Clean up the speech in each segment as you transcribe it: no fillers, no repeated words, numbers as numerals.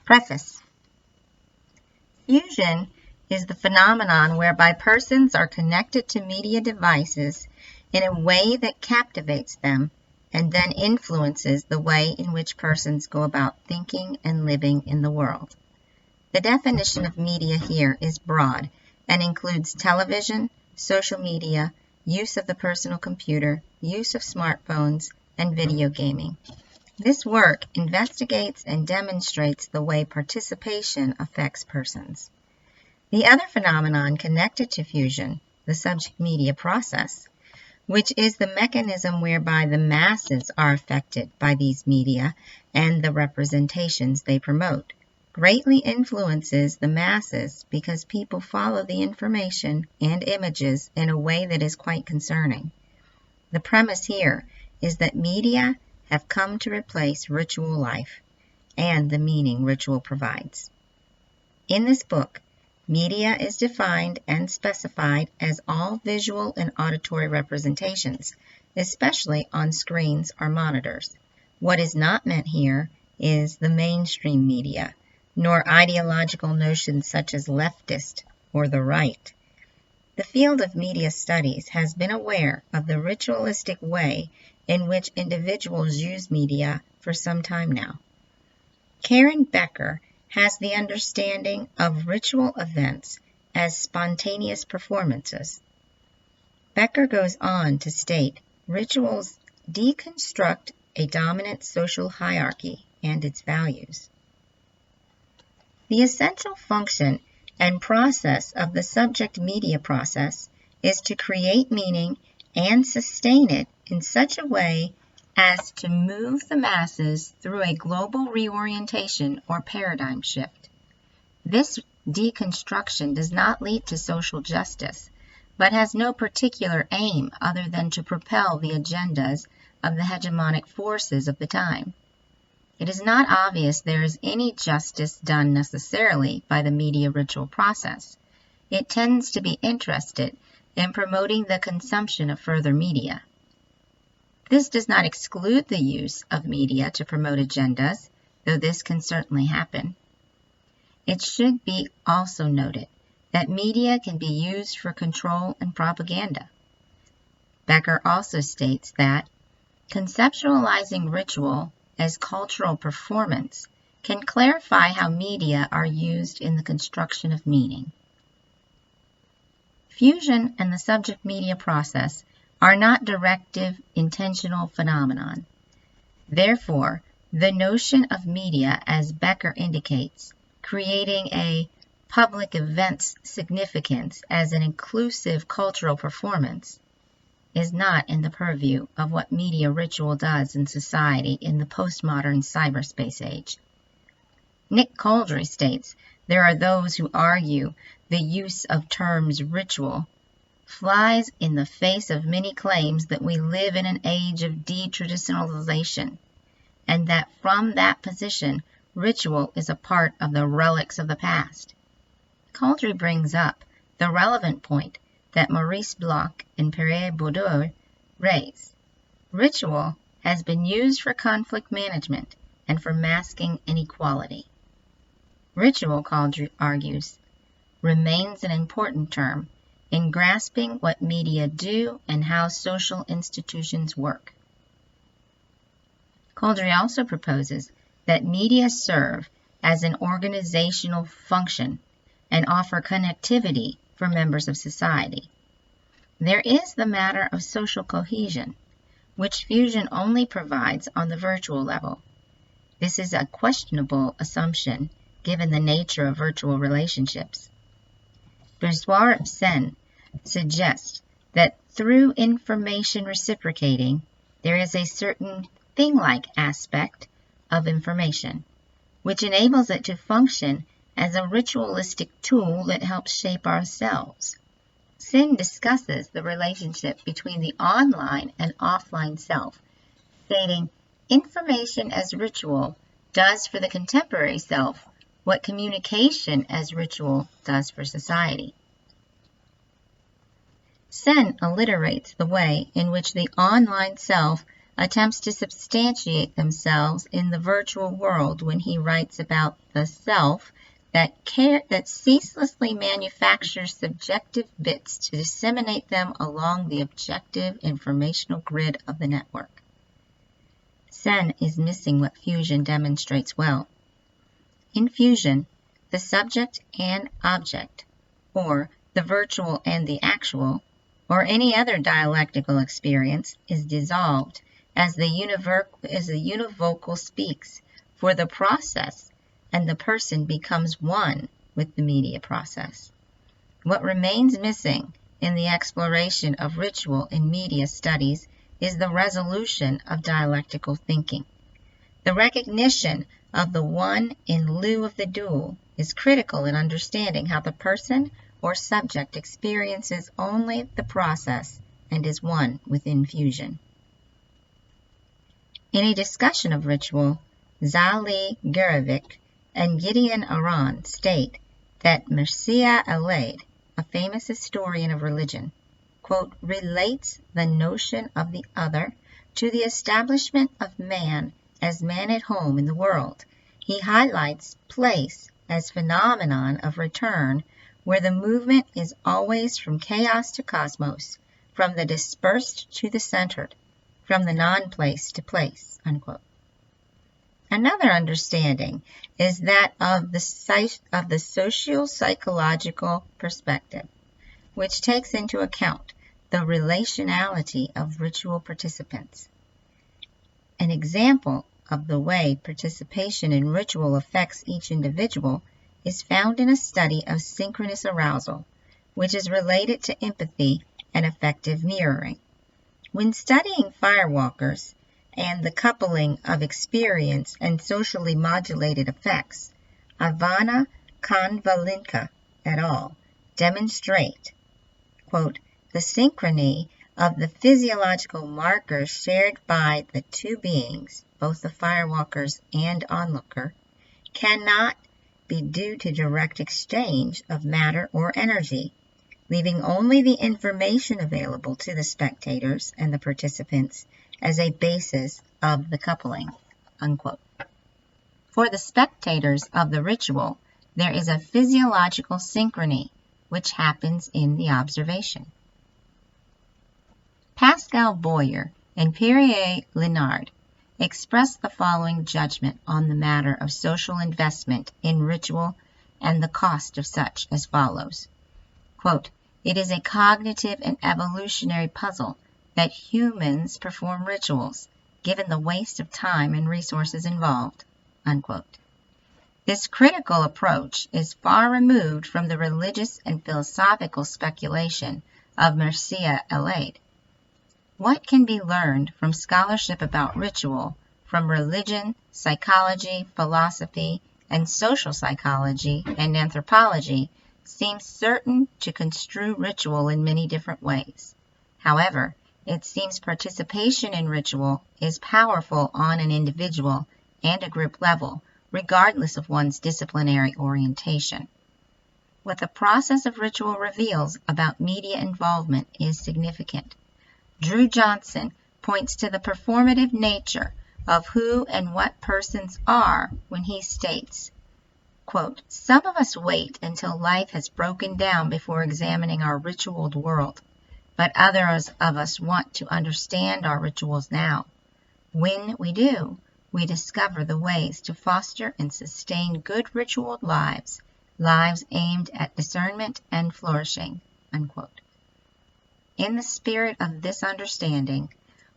Preface. Fusion is the phenomenon whereby persons are connected to media devices in a way that captivates them and then influences the way in which persons go about thinking and living in the world. The definition of media here is broad and includes television, social media, use of the personal computer, use of smartphones, and video gaming. This work investigates and demonstrates the way participation affects persons. The other phenomenon connected to fusion, the subject media process, which is the mechanism whereby the masses are affected by these media and the representations they promote, greatly influences the masses because people follow the information and images in a way that is quite concerning. The premise here is that media have come to replace ritual life and the meaning ritual provides. In this book, media is defined and specified as all visual and auditory representations, especially on screens or monitors. What is not meant here is the mainstream media, nor ideological notions such as leftist or the right. The field of media studies has been aware of the ritualistic way in which individuals use media for some time now. Karen Becker has the understanding of ritual events as spontaneous performances. Becker goes on to state rituals deconstruct a dominant social hierarchy and its values. The essential function and process of the subject media process is to create meaning and sustain it in such a way as to move the masses through a global reorientation or paradigm shift. This deconstruction does not lead to social justice, but has no particular aim other than to propel the agendas of the hegemonic forces of the time. It is not obvious there is any justice done necessarily by the media ritual process. It tends to be interested in promoting the consumption of further media. This does not exclude the use of media to promote agendas, though this can certainly happen. It should be also noted that media can be used for control and propaganda. Becker also states that conceptualizing ritual as cultural performance can clarify how media are used in the construction of meaning. Fusion and the subject media process are not directive, intentional phenomenon. Therefore, the notion of media, as Becker indicates, creating a public event's significance as an inclusive cultural performance, is not in the purview of what media ritual does in society in the postmodern cyberspace age. Nick Couldry states, there are those who argue the use of terms ritual flies in the face of many claims that we live in an age of detraditionalization, and that from that position, ritual is a part of the relics of the past. Couldry brings up the relevant point that Maurice Bloch and Pierre Bourdieu raise. Ritual has been used for conflict management and for masking inequality. Ritual, Couldry argues, remains an important term in grasping what media do and how social institutions work. Couldry also proposes that media serve as an organizational function and offer connectivity for members of society. There is the matter of social cohesion, which fusion only provides on the virtual level. This is a questionable assumption given the nature of virtual relationships. Bourgeois Sen suggests that through information reciprocating, there is a certain thing-like aspect of information, which enables it to function as a ritualistic tool that helps shape ourselves. Sen discusses the relationship between the online and offline self, stating, information as ritual does for the contemporary self what communication as ritual does for society. Sen alliterates the way in which the online self attempts to substantiate themselves in the virtual world when he writes about the self that ceaselessly manufactures subjective bits to disseminate them along the objective informational grid of the network. Sen is missing what fusion demonstrates well. In fusion, the subject and object, or the virtual and the actual, or any other dialectical experience, is dissolved as the univocal speaks for the process, and the person becomes one with the media process. What remains missing in the exploration of ritual in media studies is the resolution of dialectical thinking. The recognition of the one in lieu of the dual is critical in understanding how the person or subject experiences only the process and is one within fusion. In a discussion of ritual, Zali Gurevic and Gideon Aron state that Mircea Eliade, a famous historian of religion, quote, relates the notion of the other to the establishment of man as man at home in the world. He highlights place as phenomenon of return, where the movement is always from chaos to cosmos, from the dispersed to the centered, from the non-place to place, unquote. Another understanding is that of the socio-psychological perspective, which takes into account the relationality of ritual participants. An example of the way participation in ritual affects each individual is found in a study of synchronous arousal, which is related to empathy and affective mirroring. When studying firewalkers and the coupling of experience and socially modulated effects, Ivana Konvalinka et al. Demonstrate, quote, the synchrony of the physiological markers shared by the two beings, both the firewalkers and onlooker, cannot be due to direct exchange of matter or energy, leaving only the information available to the spectators and the participants as a basis of the coupling, unquote. For the spectators of the ritual, there is a physiological synchrony which happens in the observation. Pascal Boyer and Pierre Linard express the following judgment on the matter of social investment in ritual and the cost of such as follows. Quote, it is a cognitive and evolutionary puzzle that humans perform rituals, given the waste of time and resources involved, unquote. This critical approach is far removed from the religious and philosophical speculation of Mircea Eliade. What can be learned from scholarship about ritual from religion, psychology, philosophy, and social psychology and anthropology seems certain to construe ritual in many different ways. However, it seems participation in ritual is powerful on an individual and a group level, regardless of one's disciplinary orientation. What the process of ritual reveals about media involvement is significant. Drew Johnson points to the performative nature of who and what persons are when he states, quote, some of us wait until life has broken down before examining our ritualed world, but others of us want to understand our rituals now. When we do, we discover the ways to foster and sustain good ritualed lives, lives aimed at discernment and flourishing, unquote. In the spirit of this understanding,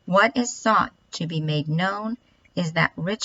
what is sought to be made known is that ritual